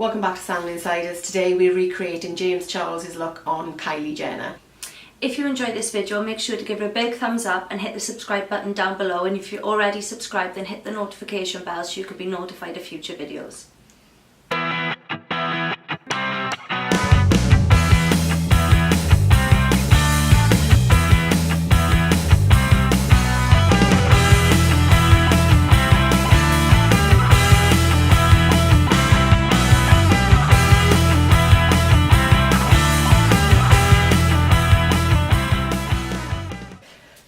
Welcome back to Salon Insiders. Today we're recreating James Charles's look on Kylie Jenner. If you enjoyed this video, make sure to give it a big thumbs up and hit the subscribe button down below, and if you're already subscribed then hit the notification bell so you can be notified of future videos.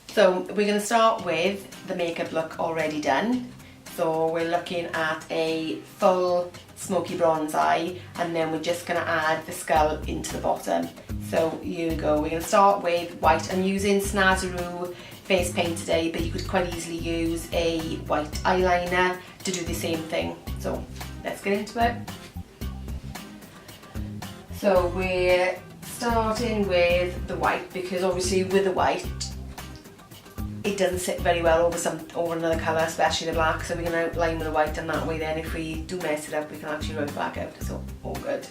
So we're going to start with the makeup look already done. So we're looking at a full smoky bronze eye, and then we're just going to add the skull into the bottom. So here we go. We're going to start with white. I'm using soooooo face paint today, but you could quite easily use a white eyeliner to do the same thing. So let's get into it. So we're starting with the white because obviously with the white it doesn't sit very well over another colour, especially the black, so we're going to outline with the white, and that way then if we do mess it up we can actually rub it back out, so all good.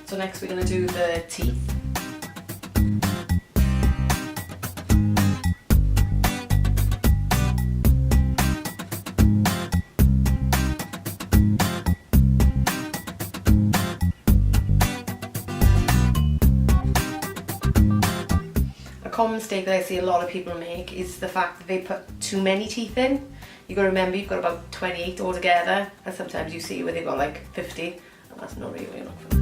So next we're going to do the teeth. A common mistake that I see a lot of people make is the fact that they put too many teeth in. You've got to remember you've got about 28 altogether, and sometimes you see where they've got like 50, and that's not really what you're looking for.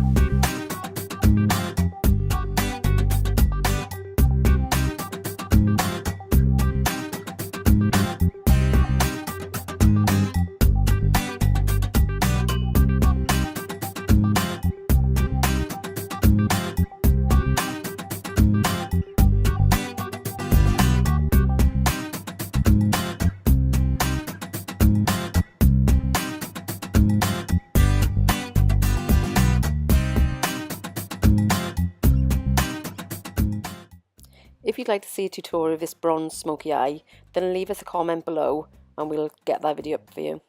If you'd like to see a tutorial of this bronze smoky eye, then leave us a comment below and we'll get that video up for you.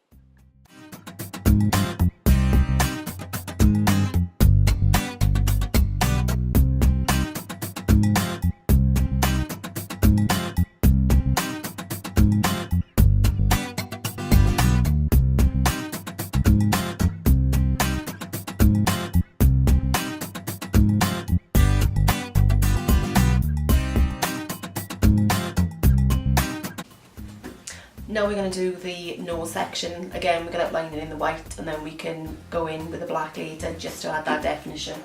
Now we're going to do the nose section. Again, we're going to outline it in the white, and then we can go in with the black later just to add that definition.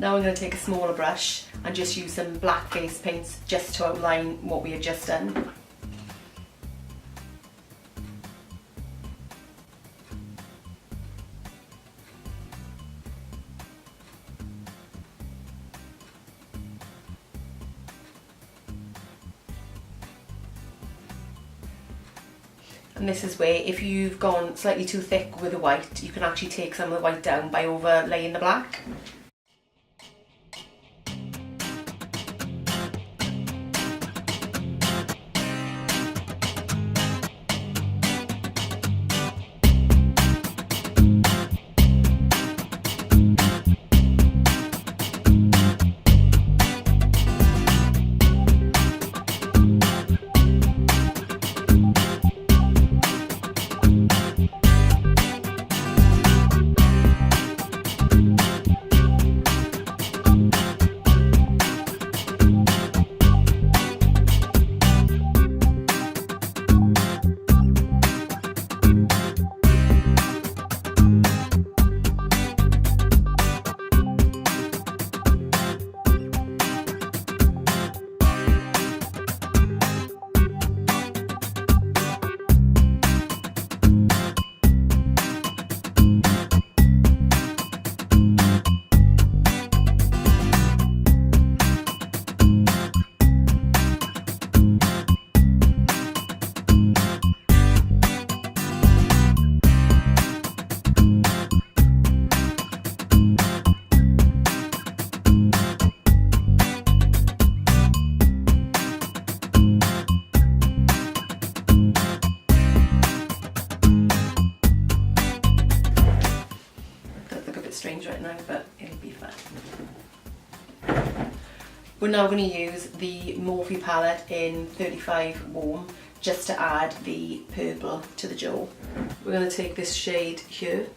Now I'm going to take a smaller brush and just use some black face paints just to outline what we had just done. And this is where, if you've gone slightly too thick with the white, you can actually take some of the white down by overlaying the black. Strange right now, but it'll be fun. We're now going to use the Morphe palette in 35 Warm just to add the purple to the jaw. We're going to take this shade here.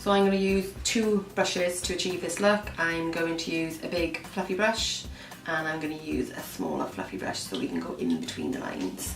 So I'm going to use 2 brushes to achieve this look. I'm going to use a big fluffy brush and I'm going to use a smaller fluffy brush so we can go in between the lines.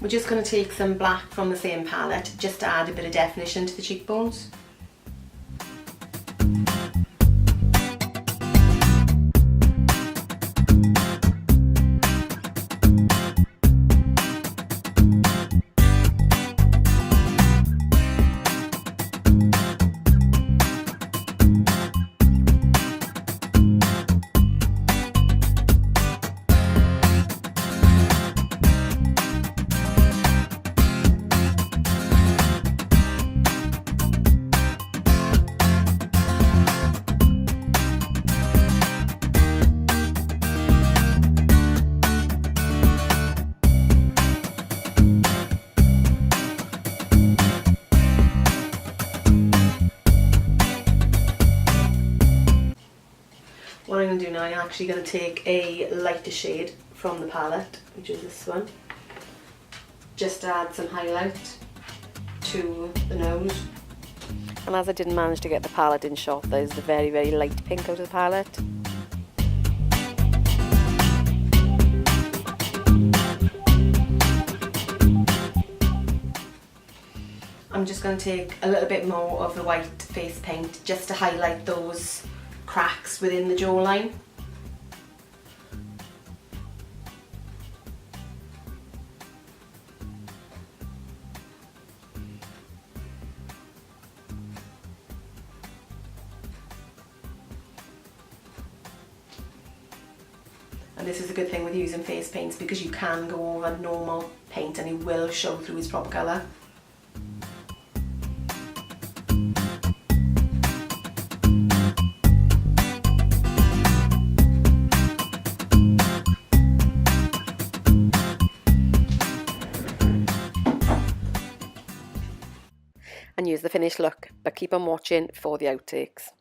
We're just going to take some black from the same palette just to add a bit of definition to the cheekbones. What I'm going to do now, I'm actually going to take a lighter shade from the palette, which is this one. Just add some highlight to the nose. And as I didn't manage to get the palette in shot, there's the very, very light pink out of the palette. I'm just going to take a little bit more of the white face paint just to highlight those cracks within the jawline. And this is a good thing with using face paints because you can go over normal paint and it will show through its proper colour. And use the finished look, but keep on watching for the outtakes.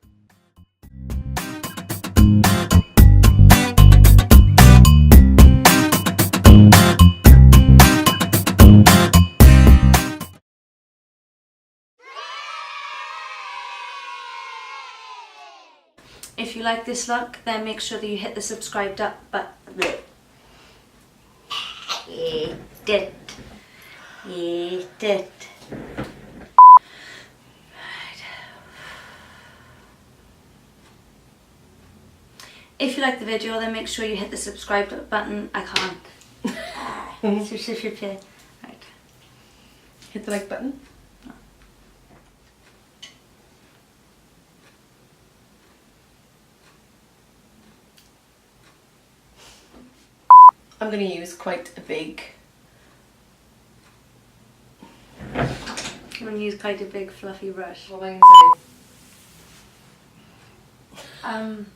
If you like this look, then make sure that you hit the subscribe button. Eat it. Eat it. If you like the video, then make sure you hit the subscribe button. I can't. Right. Hit the like button. I'm going to use quite a big... I'm going to use quite a big fluffy brush. What am I going to say?